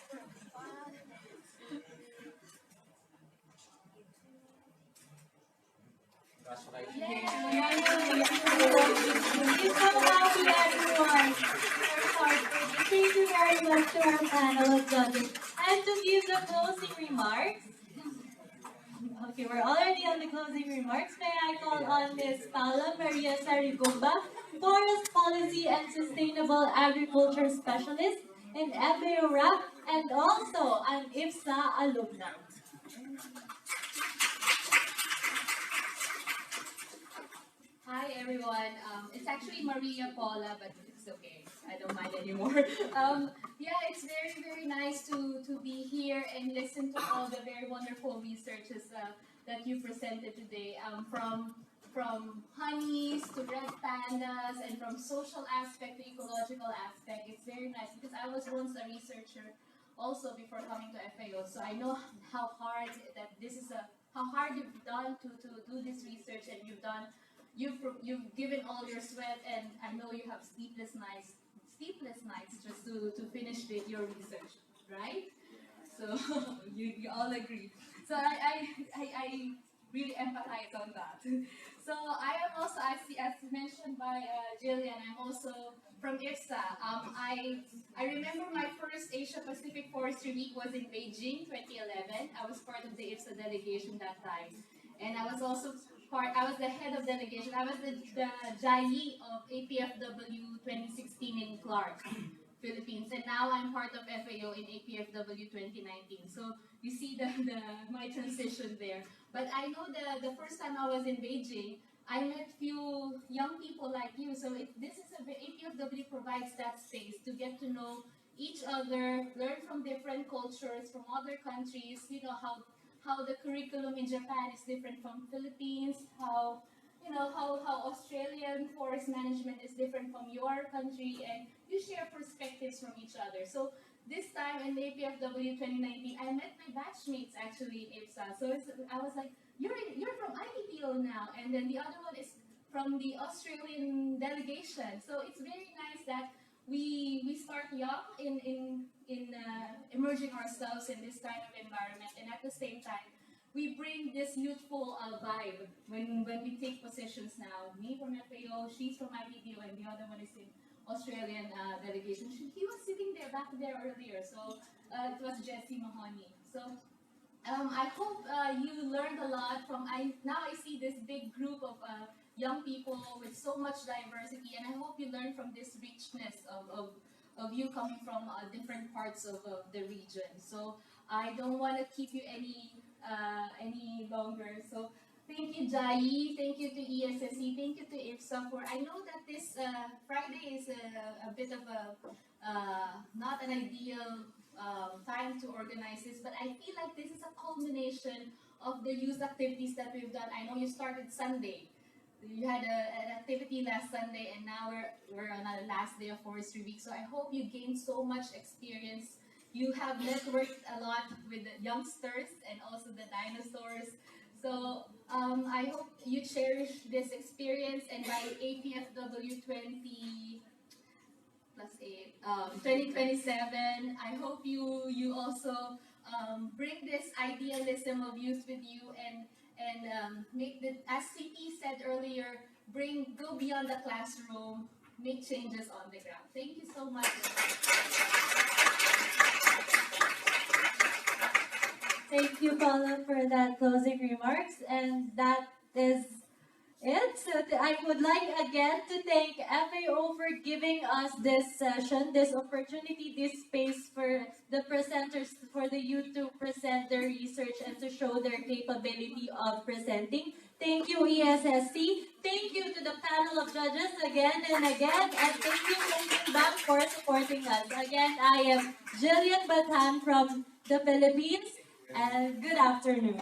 back to our panel of judges. And to give the closing remarks, okay, we're already on the closing remarks. May I call on Ms. Paula Maria Sarigumba, Forest Policy and Sustainable Agriculture Specialist in FAO RAP and also an IFSA alumna. Hi everyone. It's actually Maria Paula, but it's okay. I don't mind anymore. Yeah, it's very, very nice to be here and listen to all the very wonderful researches that you presented today. From honeys to red pandas and from social aspect to ecological aspect. It's very nice because I was once a researcher also before coming to FAO, so I know how hard that this is how hard you've done to do this research, and you've given all your sweat, and I know you have sleepless nights just to finish your research, right? So you all agree. So I really empathize on that. So I am also, as mentioned by Jillian, I'm also from IFSA. I remember my first Asia Pacific Forestry Week was in Beijing, 2011. I was part of the IFSA delegation that time, and I was also I was the head of delegation. I was the Jai of APFW 2016 in Clark, Philippines, and now I'm part of FAO in APFW 2019. So you see my transition there. But I know the first time I was in Beijing, I met few young people like you. So APFW provides that space to get to know each other, learn from different cultures, from other countries. You know how the curriculum in Japan is different from Philippines, how Australian forest management is different from your country, and you share perspectives from each other. So this time in APFW 2019, I met my batchmates actually in IFSA. So I was like, you're from IPPO now, and then the other one is from the Australian delegation. So it's very nice that we start young in emerging ourselves in this kind of environment, and at the same time we bring this youthful vibe when we take positions now. Me from FAO, she's from IPPO, and the other one is in Australian delegation. He was sitting there back there earlier, so it was Jesse Mahoney. So I hope you learned a lot from. Now I see this big group of young people with so much diversity, and I hope you learn from this richness of you coming from different parts of the region. So I don't want to keep you any longer. So thank you, Jai. Thank you to ESSC. Thank you to IFSA for. I know that this Friday is a bit of a not an ideal time to organize this, but I feel like this is a culmination of the youth activities that we've done. I know you started Sunday. You had an activity last Sunday, and now we're on our last day of Forestry Week. So I hope you gained so much experience. You have networked a lot with the youngsters and also the dinosaurs. So I hope you cherish this experience, and by APFW 2027, I hope you also bring this idealism of youth with you, and make the, as CP said earlier, go beyond the classroom, make changes on the ground. Thank you so much. Thank you, Paula, for that closing remarks, and that is it. So I would like again to thank FAO for giving us this session, this opportunity, this space for the presenters, for the youth to present their research and to show their capability of presenting. Thank you, ESSC. Thank you to the panel of judges again and again, and thank you, Incheon Bank, for supporting us. Again, I am Jillian Batan from the Philippines, and good afternoon.